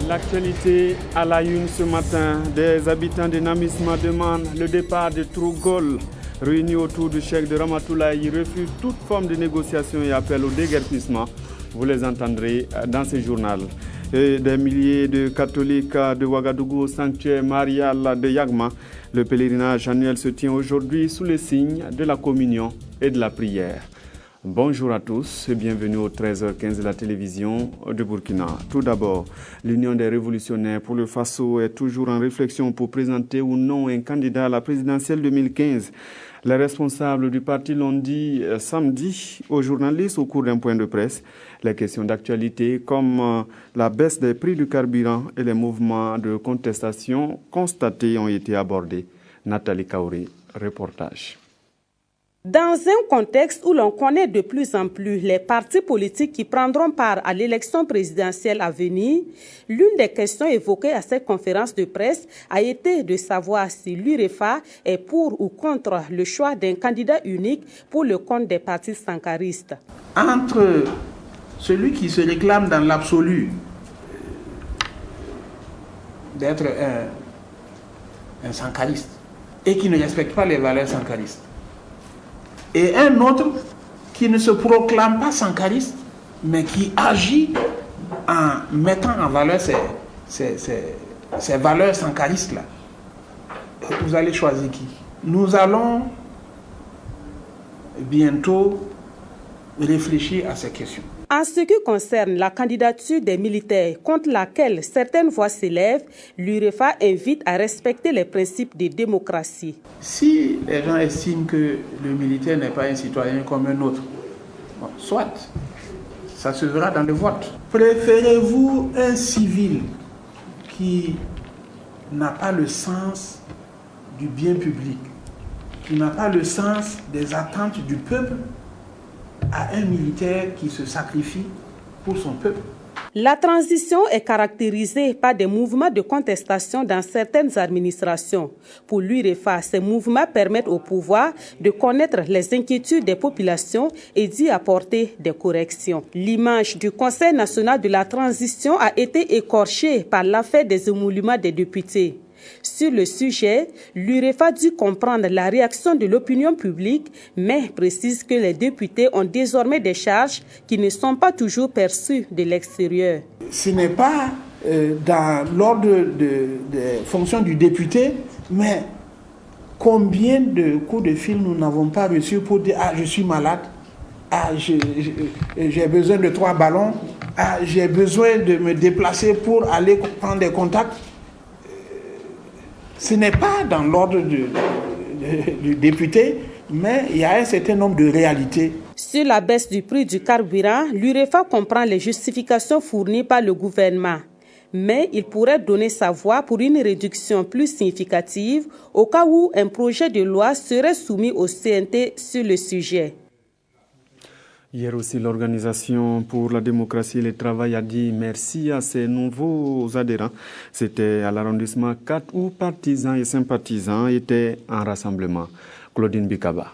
L'actualité à la une ce matin, des habitants de Namisma demandent le départ de Trougol. Réunis autour du chef de Ramatoulaye, refusent toute forme de négociation et appellent au déguerpissement. Vous les entendrez dans ce journal. Et des milliers de catholiques de Ouagadougou au sanctuaire marial de Yagma. Le pèlerinage annuel se tient aujourd'hui sous le signe de la communion et de la prière. Bonjour à tous et bienvenue au 13h15 de la télévision de Burkina. Tout d'abord, l'Union des révolutionnaires pour le Faso est toujours en réflexion pour présenter ou non un candidat à la présidentielle 2015. Les responsables du parti l'ont dit samedi aux journalistes au cours d'un point de presse. Les questions d'actualité comme la baisse des prix du carburant et les mouvements de contestation constatés ont été abordés. Nathalie Kaouri, reportage. Dans un contexte où l'on connaît de plus en plus les partis politiques qui prendront part à l'élection présidentielle à venir, l'une des questions évoquées à cette conférence de presse a été de savoir si l'UREFA est pour ou contre le choix d'un candidat unique pour le compte des partis sankaristes. Entre celui qui se réclame dans l'absolu d'être un sankariste et qui ne respecte pas les valeurs sankaristes, et un autre qui ne se proclame pas sankariste, mais qui agit en mettant en valeur ces valeurs sankaristes-là. Vous allez choisir qui? Nous allons bientôt réfléchir à ces questions. En ce qui concerne la candidature des militaires contre laquelle certaines voix s'élèvent, l'UREFA invite à respecter les principes de démocratie. Si les gens estiment que le militaire n'est pas un citoyen comme un autre, bon, soit, ça se verra dans le vote. Préférez-vous un civil qui n'a pas le sens du bien public, qui n'a pas le sens des attentes du peuple, à un militaire qui se sacrifie pour son peuple? La transition est caractérisée par des mouvements de contestation dans certaines administrations. Pour l'UREFA, ces mouvements permettent au pouvoir de connaître les inquiétudes des populations et d'y apporter des corrections. L'image du Conseil national de la transition a été écorchée par l'affaire des émoluments des députés. Sur le sujet, l'UREFA a dû comprendre la réaction de l'opinion publique, mais précise que les députés ont désormais des charges qui ne sont pas toujours perçues de l'extérieur. Ce n'est pas dans l'ordre des fonctions du député, mais combien de coups de fil nous n'avons pas reçus pour dire « Ah, je suis malade, ah, j'ai besoin de 3 ballons, ah, j'ai besoin de me déplacer pour aller prendre des contacts ». Ce n'est pas dans l'ordre du député, mais il y a un certain nombre de réalités. Sur la baisse du prix du carburant, l'UREFA comprend les justifications fournies par le gouvernement. Mais il pourrait donner sa voix pour une réduction plus significative au cas où un projet de loi serait soumis au CNT sur le sujet. Hier aussi, l'Organisation pour la démocratie et le travail a dit merci à ses nouveaux adhérents. C'était à l'arrondissement 4 où partisans et sympathisants étaient en rassemblement. Claudine Bikaba.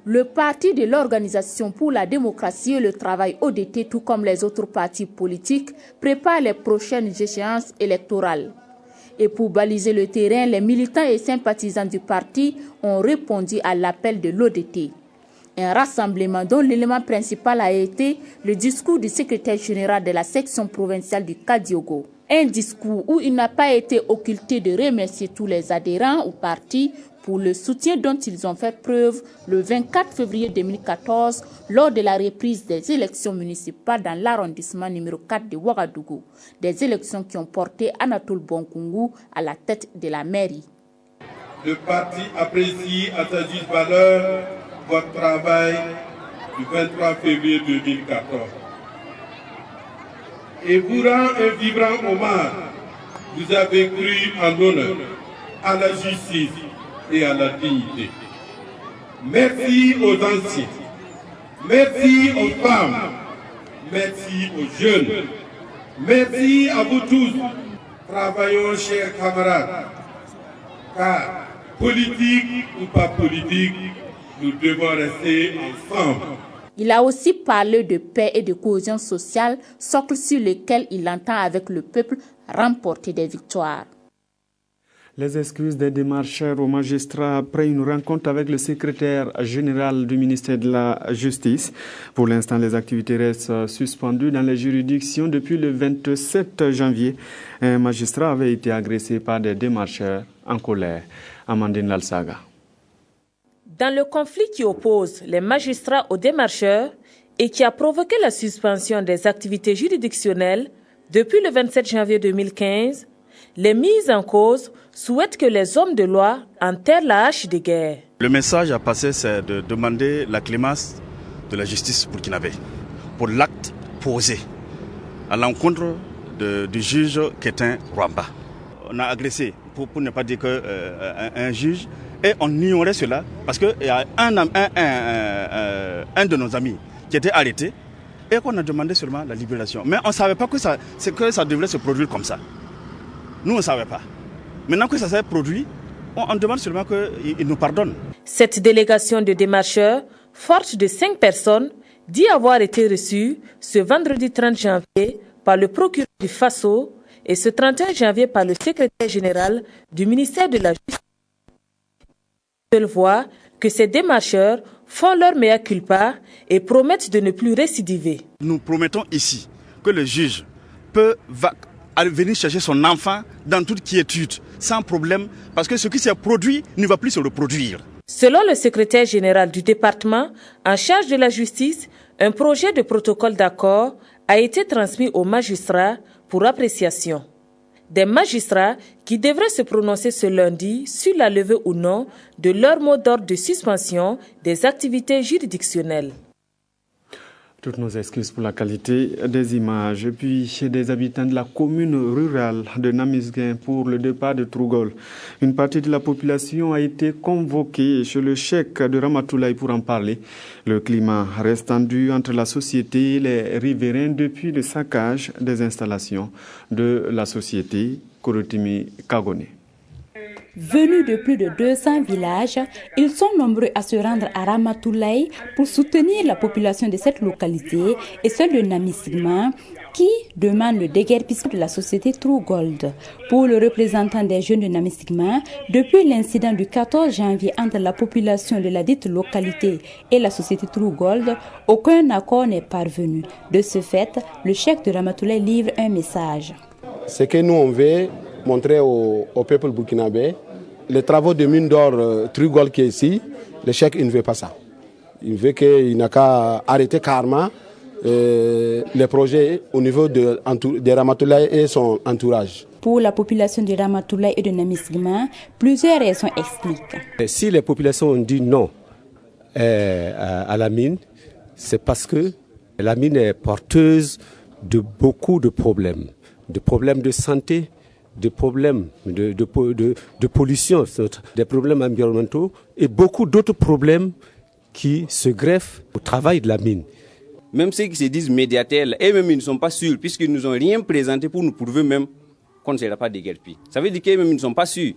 Le parti de l'Organisation pour la démocratie et le travail ODT, tout comme les autres partis politiques, prépare les prochaines échéances électorales. Et pour baliser le terrain, les militants et sympathisants du parti ont répondu à l'appel de l'ODT. Un rassemblement dont l'élément principal a été le discours du secrétaire général de la section provinciale du Kadiogo. Un discours où il n'a pas été occulté de remercier tous les adhérents au parti pour le soutien dont ils ont fait preuve le 24 février 2014 lors de la reprise des élections municipales dans l'arrondissement numéro 4 de Ouagadougou. Des élections qui ont porté Anatole Bonkungu à la tête de la mairie. Le parti apprécie à sa juste valeur votre travail du 23 février 2014 et vous rend un vibrant hommage. Vous avez cru en l'honneur, à la justice et à la dignité. Merci aux anciens, merci aux femmes, merci aux jeunes, merci à vous tous. Travaillons, chers camarades, car politique ou pas politique, nous devons rester ensemble. Il a aussi parlé de paix et de cohésion sociale, socle sur lequel il entend avec le peuple remporter des victoires. Les excuses des démarcheurs aux magistrats après une rencontre avec le secrétaire général du ministère de la Justice. Pour l'instant, les activités restent suspendues dans les juridictions depuis le 27 janvier. Un magistrat avait été agressé par des démarcheurs en colère. Amandine Lalsaga. Dans le conflit qui oppose les magistrats aux démarcheurs et qui a provoqué la suspension des activités juridictionnelles depuis le 27 janvier 2015, les mises en cause souhaitent que les hommes de loi enterrent la hache de guerre. Le message à passer, c'est de demander la clémence de la justice burkinabé pour l'acte posé à l'encontre du juge Kétin Rwamba. On a agressé, pour ne pas dire un juge, et on ignorait cela parce qu'il y a un de nos amis qui était arrêté et qu'on a demandé seulement la libération. Mais on ne savait pas que ça devrait se produire comme ça. Nous, on ne savait pas. Maintenant que ça s'est produit, on demande seulement qu'il nous pardonne. Cette délégation de démarcheurs, forte de 5 personnes, dit avoir été reçue ce vendredi 30 janvier par le procureur du Faso et ce 31 janvier par le secrétaire général du ministère de la Justice. Ils voient que ces démarcheurs font leur mea culpa et promettent de ne plus récidiver. Nous promettons ici que le juge peut venir chercher son enfant dans toute quiétude, sans problème, parce que ce qui s'est produit ne va plus se reproduire. Selon le secrétaire général du département en charge de la justice, un projet de protocole d'accord a été transmis aux magistrats pour appréciation. Des magistrats qui devraient se prononcer ce lundi sur la levée ou non de leur mot d'ordre de suspension des activités juridictionnelles. Toutes nos excuses pour la qualité des images. Et puis, chez des habitants de la commune rurale de Namisguin pour le départ de Trougol, une partie de la population a été convoquée chez le cheikh de Ramatoulaye pour en parler. Le climat reste tendu entre la société et les riverains depuis le saccage des installations de la société Korotimi Kagone. Venus de plus de 200 villages, ils sont nombreux à se rendre à Ramatoulaye pour soutenir la population de cette localité et celle de Namisguin qui demande le déguerpissement de la société True Gold. Pour le représentant des jeunes de Namisguin, depuis l'incident du 14 janvier entre la population de la dite localité et la société True Gold, aucun accord n'est parvenu. De ce fait, le cheikh de Ramatoulaye livre un message. Ce que nous on veut montrer au peuple burkinabé, les travaux de mine d'or True Gold qui est ici, le cheikh il ne veut pas ça. Il veut qu'il n'a qu'à arrêter carrément les projets au niveau de Ramatoulaye et son entourage. Pour la population de Ramatoulaye et de Namisguin, plusieurs raisons expliquent. Si les populations ont dit non à la mine, c'est parce que la mine est porteuse de beaucoup de problèmes de santé, des problèmes de pollution, des problèmes environnementaux et beaucoup d'autres problèmes qui se greffent au travail de la mine. Même ceux qui se disent médiateurs, eux-mêmes ils ne sont pas sûrs puisqu'ils ne nous ont rien présenté pour nous prouver même qu'on ne sera pas déguerpi. Ça veut dire qu'eux-mêmes ils ne sont pas sûrs.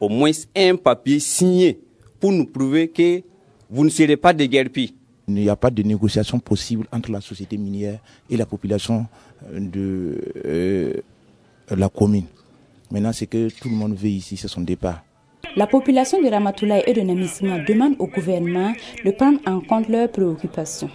Au moins un papier signé pour nous prouver que vous ne serez pas déguerpi. Il n'y a pas de négociation possible entre la société minière et la population de la commune. Maintenant, ce que tout le monde veut ici, c'est son départ. La population de Ramatoulaye et de Namisguin demande au gouvernement de prendre en compte leurs préoccupations.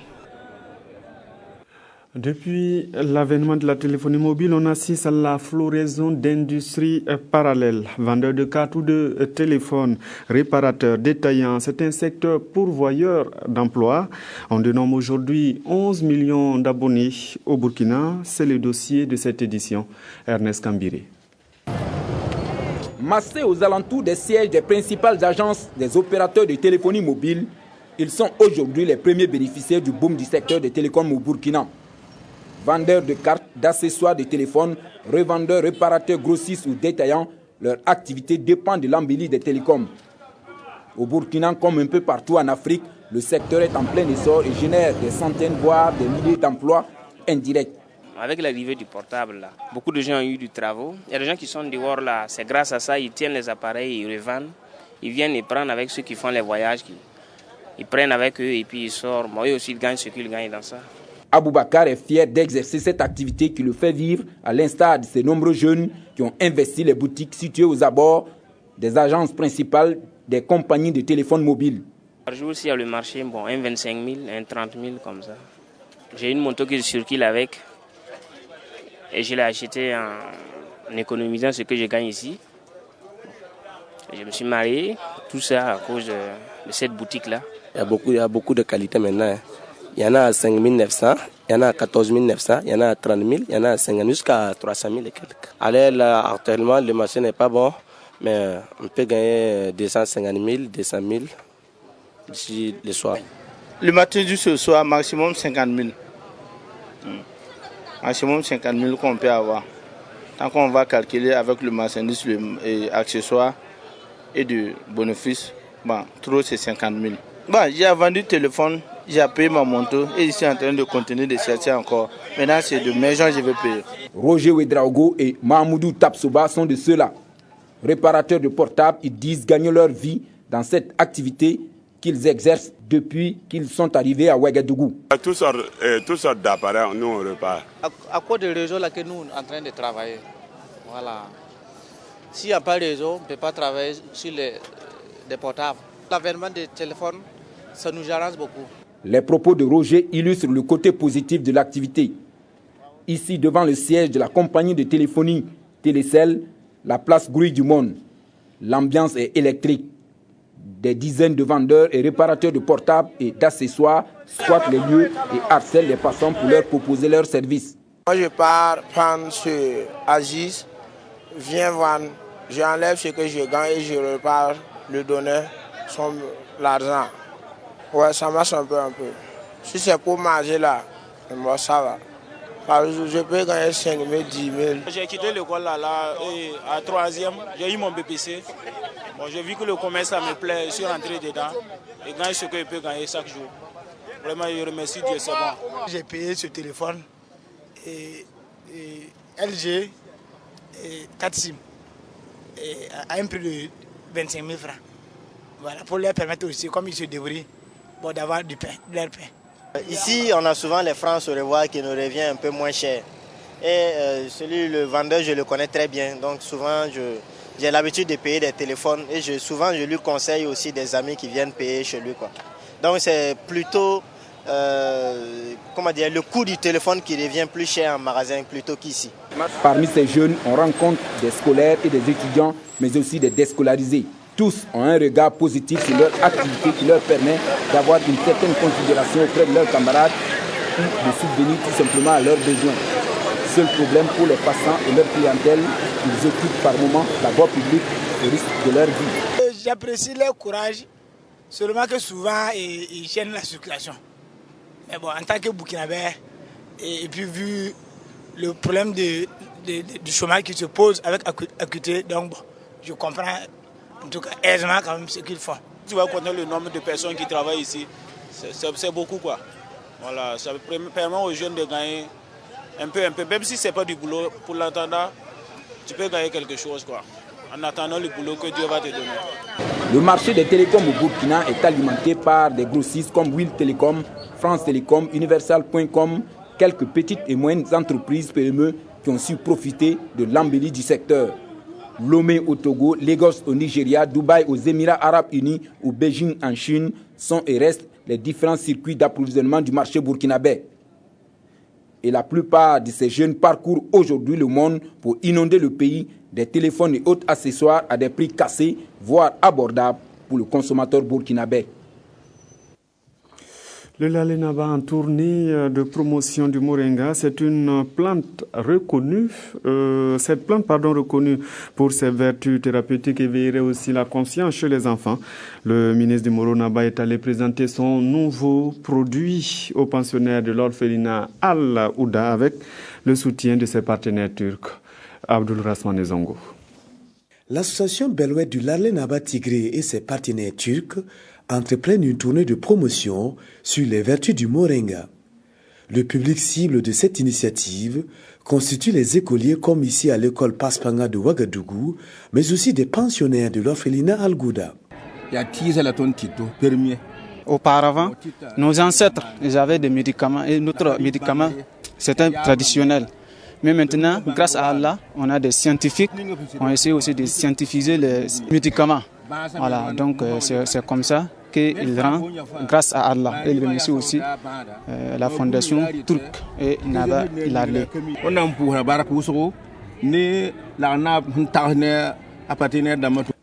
Depuis l'avènement de la téléphonie mobile, on assiste à la floraison d'industries parallèles. Vendeurs de cartes ou de téléphones, réparateurs, détaillants, c'est un secteur pourvoyeur d'emplois. On dénomme aujourd'hui 11 millions d'abonnés au Burkina. C'est le dossier de cette édition. Ernest Kambiré. Massés aux alentours des sièges des principales agences des opérateurs de téléphonie mobile, ils sont aujourd'hui les premiers bénéficiaires du boom du secteur des télécoms au Burkina. Vendeurs de cartes, d'accessoires de téléphone, revendeurs, réparateurs, grossistes ou détaillants, leur activité dépend de l'embellie des télécoms. Au Burkina, comme un peu partout en Afrique, le secteur est en plein essor et génère des centaines, voire des milliers d'emplois indirects. Avec l'arrivée du portable, là, beaucoup de gens ont eu du travail. Il y a des gens qui sont dehors là, c'est grâce à ça, ils tiennent les appareils, ils revendent. Ils viennent les prendre avec ceux qui font les voyages. Ils prennent avec eux et puis ils sortent. Moi, eux aussi, ils gagnent ce qu'ils gagnent dans ça. Aboubacar est fier d'exercer cette activité qui le fait vivre, à l'instar de ces nombreux jeunes qui ont investi les boutiques situées aux abords des agences principales des compagnies de téléphone mobile. Par jour, s'il y a le marché, bon, un 25 000, un 30 000 comme ça. J'ai une moto que je circule avec et je l'ai achetée en économisant ce que je gagne ici. Je me suis marié, tout ça à cause de cette boutique-là. Il y a beaucoup de qualités maintenant. Il y en a à 5 900, il y en a à 14 900, il y en a à 30 000, il y en a à 50 000 jusqu'à 300 000 et quelques. Alors là, actuellement, le marché n'est pas bon, mais on peut gagner 250 000, 200 000 d'ici le soir. Le matin jusqu'au soir, maximum 50 000. Maximum 50 000 qu'on peut avoir. Tant qu'on va calculer avec le marchandise, et accessoires et du bénéfice, bon, trop c'est 50 000. Bon, j'ai vendu le téléphone, j'ai payé ma moto et je suis en train de continuer de chercher encore. Maintenant, c'est de mes gens que je vais payer. Roger Ouedraogo et Mahmoudou Tapsoba sont de ceux-là. Réparateurs de portables, ils disent gagner leur vie dans cette activité qu'ils exercent depuis qu'ils sont arrivés à Ouagadougou. Toutes sortes d'appareils, nous on repart. À cause du réseau là que nous sommes en train de travailler. Voilà. S'il n'y a pas de réseau, on ne peut pas travailler sur les portables. L'avènement des téléphones, ça nous arrange beaucoup. Les propos de Roger illustrent le côté positif de l'activité. Ici, devant le siège de la compagnie de téléphonie Télécel, la place grouille du monde. L'ambiance est électrique. Des dizaines de vendeurs et réparateurs de portables et d'accessoires squattent les lieux et harcèlent les passants pour leur proposer leurs services. Moi, je pars prendre ce Agis, viens vendre, j'enlève ce que je gagne et je repars le donner l'argent. Ouais, ça marche un peu. Si c'est pour manger là, moi ça va. Par jour, je peux gagner 5 000, 10 000. J'ai quitté l'école là et à 3e, j'ai eu mon BPC. Bon, j'ai vu que le commerce ça me plaît, je suis rentré dedans et gagne ce que je peux gagner chaque jour. Vraiment, je remercie Dieu, c'est bon. J'ai payé ce téléphone et LG et 4 SIM à un prix de 25 000 francs. Voilà, pour leur permettre aussi, comme ils se débrouillent, d'avoir du pain, de leur pain. Ici, on a souvent les francs sur revoir qui nous revient un peu moins cher. Et le vendeur, je le connais très bien. Donc souvent, j'ai l'habitude de payer des téléphones et souvent, je lui conseille aussi des amis qui viennent payer chez lui, quoi. Donc c'est plutôt le coût du téléphone qui devient plus cher en magasin plutôt qu'ici. Parmi ces jeunes, on rencontre des scolaires et des étudiants, mais aussi des déscolarisés. Tous ont un regard positif sur leur activité qui leur permet d'avoir une certaine considération auprès de leurs camarades ou de subvenir tout simplement à leurs besoins. Seul problème pour les passants et leur clientèle, ils occupent par moments la voie publique au risque de leur vie. J'apprécie leur courage, seulement que souvent ils gênent la circulation. Mais bon, en tant que Burkinabé, et puis vu le problème du chômage qui se pose avec acuité, donc bon, je comprends. En tout cas, aisément quand même ce qu'ils font. Tu vas connaître le nombre de personnes qui travaillent ici, c'est beaucoup quoi. Voilà, ça permet aux jeunes de gagner un peu, même si ce n'est pas du boulot, pour l'entendant, tu peux gagner quelque chose quoi, en attendant le boulot que Dieu va te donner. Le marché des télécoms au Burkina est alimenté par des grossistes comme Will Telecom, France Télécom, Universal.com, quelques petites et moyennes entreprises PME qui ont su profiter de l'embellie du secteur. Lomé au Togo, Lagos au Nigeria, Dubaï aux Émirats Arabes Unis ou Beijing en Chine sont et restent les différents circuits d'approvisionnement du marché burkinabé. Et la plupart de ces jeunes parcourent aujourd'hui le monde pour inonder le pays des téléphones et autres accessoires à des prix cassés, voire abordables pour le consommateur burkinabé. Le Lalenaba en tournée de promotion du moringa, c'est une plante reconnue, reconnue pour ses vertus thérapeutiques et veillerait aussi la conscience chez les enfants. Le ministre du Moronaba est allé présenter son nouveau produit aux pensionnaires de l'orphelinat Al-Ouda avec le soutien de ses partenaires turcs. Abdul Rasman Zongo. L'association Belouet du Lalenaba Tigré et ses partenaires turcs entreprennent une tournée de promotion sur les vertus du moringa. Le public cible de cette initiative constitue les écoliers comme ici à l'école Paspanga de Ouagadougou, mais aussi des pensionnaires de l'orphelinat Al-Gouda. Auparavant, nos ancêtres, ils avaient des médicaments et notre médicament, c'était traditionnel. Mais maintenant, grâce à Allah, on a des scientifiques, on essaie aussi de scientifiser les médicaments. Voilà, donc c'est comme ça qu'il rend grâce à Allah. Et il remercie aussi la fondation turque et Naba Ilarlé.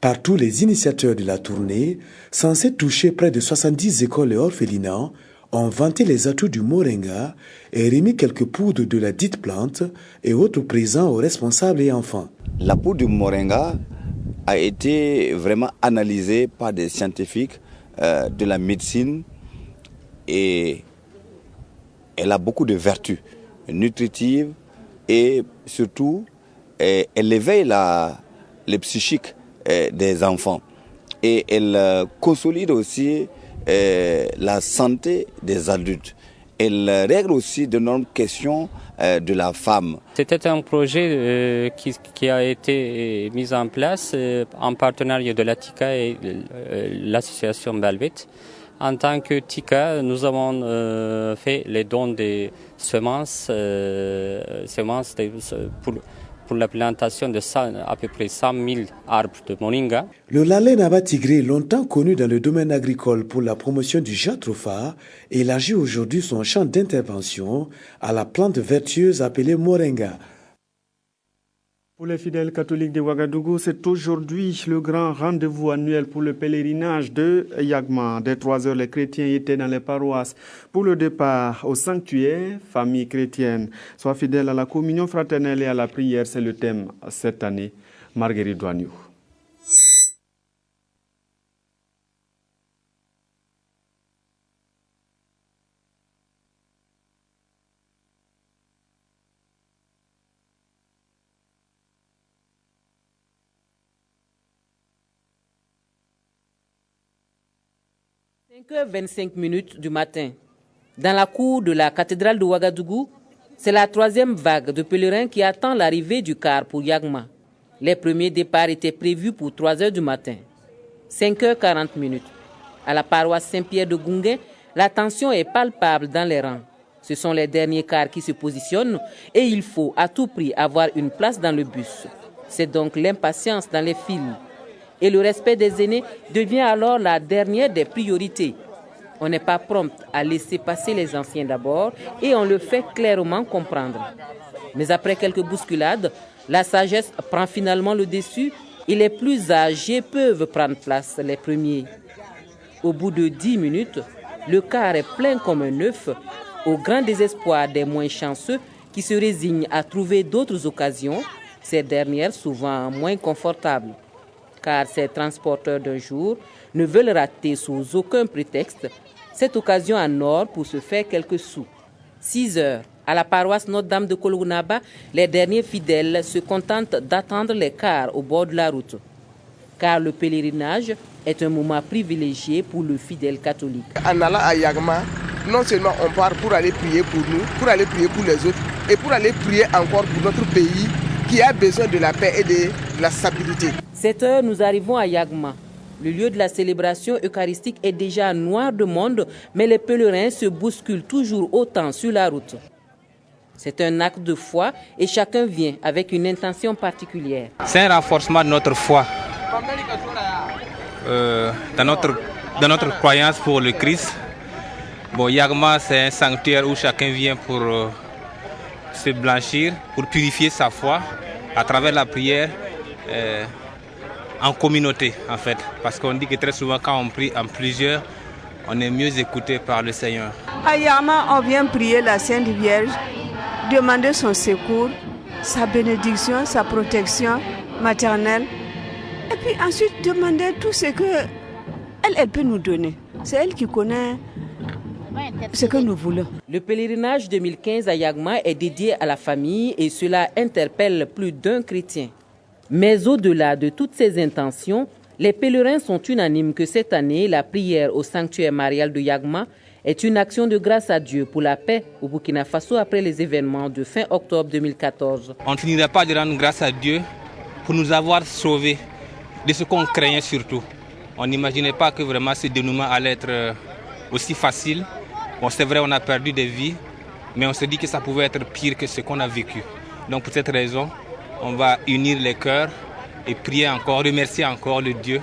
Par tous les initiateurs de la tournée, censés toucher près de 70 écoles et orphelinats, ont vanté les atouts du moringa et remis quelques poudres de la dite plante et autres présents aux responsables et enfants. La poudre du moringa a été vraiment analysée par des scientifiques de la médecine et elle a beaucoup de vertus nutritives et surtout elle éveille le psychique des enfants et elle consolide aussi la santé des adultes. Elle règle aussi de nombreuses questions de la femme. C'était un projet qui a été mis en place en partenariat de la TICA et l'association Belvit. En tant que TICA, nous avons fait les dons de semences pour la plantation de à peu près 100 000 arbres de moringa. Le Lalé Naba Tigré, longtemps connu dans le domaine agricole pour la promotion du jatropha, élargit aujourd'hui son champ d'intervention à la plante vertueuse appelée moringa. Pour les fidèles catholiques de Ouagadougou, c'est aujourd'hui le grand rendez-vous annuel pour le pèlerinage de Yagma. Dès 3 heures, les chrétiens étaient dans les paroisses pour le départ au sanctuaire. Famille chrétienne, sois fidèle à la communion fraternelle et à la prière, c'est le thème cette année. Marguerite Douaniou. – 5h25 du matin, dans la cour de la cathédrale de Ouagadougou, c'est la 3e vague de pèlerins qui attend l'arrivée du car pour Yagma. Les premiers départs étaient prévus pour 3h du matin. 5h40. À la paroisse Saint-Pierre de Gounguin, la tension est palpable dans les rangs. Ce sont les derniers cars qui se positionnent et il faut à tout prix avoir une place dans le bus. C'est donc l'impatience dans les files. Et le respect des aînés devient alors la dernière des priorités. On n'est pas prompt à laisser passer les anciens d'abord et on le fait clairement comprendre. Mais après quelques bousculades, la sagesse prend finalement le dessus et les plus âgés peuvent prendre place les premiers. Au bout de 10 minutes, le car est plein comme un œuf, au grand désespoir des moins chanceux qui se résignent à trouver d'autres occasions, ces dernières souvent moins confortables. Car ces transporteurs d'un jour ne veulent rater sous aucun prétexte cette occasion en or pour se faire quelques sous. 6 heures, à la paroisse Notre-Dame de Kologunaba, les derniers fidèles se contentent d'attendre les cars au bord de la route. Car le pèlerinage est un moment privilégié pour le fidèle catholique. En allant à Yagma, non seulement on part pour aller prier pour nous, pour aller prier pour les autres, et pour aller prier encore pour notre pays qui a besoin de la paix et de la stabilité. 7 heures, nous arrivons à Yagma. Le lieu de la célébration eucharistique est déjà noir de monde, mais les pèlerins se bousculent toujours autant sur la route. C'est un acte de foi et chacun vient avec une intention particulière. C'est un renforcement de notre foi, dans notre croyance pour le Christ. Bon, Yagma, c'est un sanctuaire où chacun vient pour se blanchir, pour purifier sa foi à travers la prière. En communauté en fait, parce qu'on dit que très souvent quand on prie en plusieurs, on est mieux écouté par le Seigneur. À Yagma, on vient prier la Sainte Vierge, demander son secours, sa bénédiction, sa protection maternelle, et puis ensuite demander tout ce qu'elle peut nous donner. C'est elle qui connaît ce que nous voulons. Le pèlerinage 2015 à Yagma est dédié à la famille et cela interpelle plus d'un chrétien. Mais au-delà de toutes ces intentions, les pèlerins sont unanimes que cette année, la prière au sanctuaire marial de Yagma est une action de grâce à Dieu pour la paix au Burkina Faso après les événements de fin octobre 2014. On ne finira pas de rendre grâce à Dieu pour nous avoir sauvés de ce qu'on craignait surtout. On n'imaginait pas que vraiment ce dénouement allait être aussi facile. Bon, c'est vrai, on a perdu des vies, mais on se dit que ça pouvait être pire que ce qu'on a vécu. Donc pour cette raison, on va unir les cœurs et prier encore, remercier encore le Dieu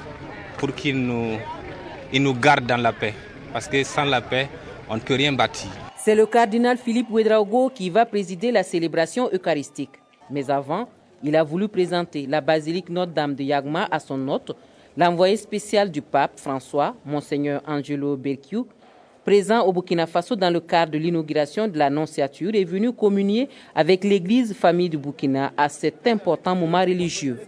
pour qu'il nous garde dans la paix. Parce que sans la paix, on ne peut rien bâtir. C'est le cardinal Philippe Ouedraogo qui va présider la célébration eucharistique. Mais avant, il a voulu présenter la basilique Notre-Dame de Yagma à son hôte, l'envoyé spécial du pape François, Monseigneur Angelo Berkiou, présent au Burkina Faso dans le cadre de l'inauguration de l'Annonciature, est venu communier avec l'église famille du Burkina à cet important moment religieux.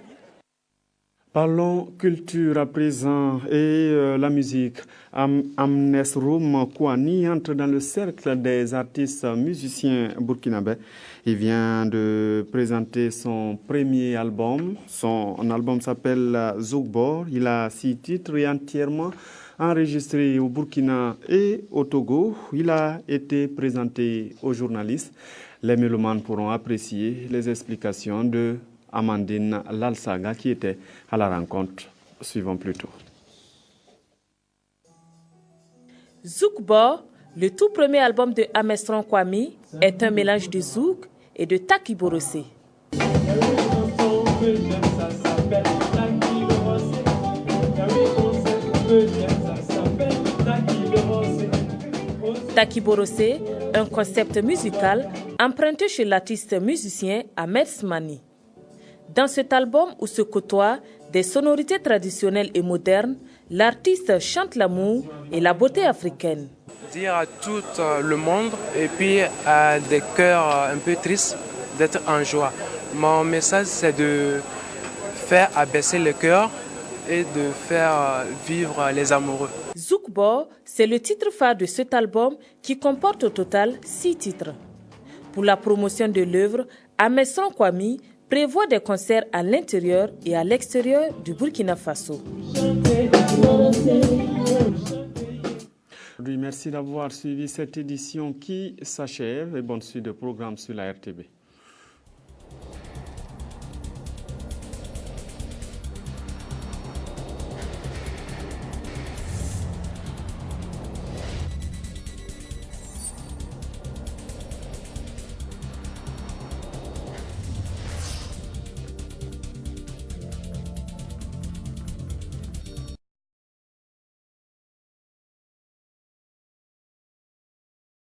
Parlons culture à présent et la musique. Amnesroum Kouani entre dans le cercle des artistes musiciens burkinabés. Il vient de présenter son premier album. Son album s'appelle Zoukbor. Il a 6 titres et entièrement enregistré au Burkina et au Togo. Il a été présenté aux journalistes. Les mélomanes pourront apprécier les explications de Amandine Lalsaga qui était à la rencontre. Suivons plutôt. Zoukbor, le tout premier album de Amestron Kwame, est un mélange de zouk et de taki borosé. Taki borosé, un concept musical emprunté chez l'artiste musicien Ahmed Smani. Dans cet album où se côtoient des sonorités traditionnelles et modernes, l'artiste chante l'amour et la beauté africaine. Dire à tout le monde et puis à des cœurs un peu tristes d'être en joie. Mon message, c'est de faire abaisser le cœur et de faire vivre les amoureux. Zoukbor, c'est le titre phare de cet album qui comporte au total 6 titres. Pour la promotion de l'œuvre, Amestron Kwame prévoit des concerts à l'intérieur et à l'extérieur du Burkina Faso. Merci d'avoir suivi cette édition qui s'achève et bonne suite de programmes sur la RTB.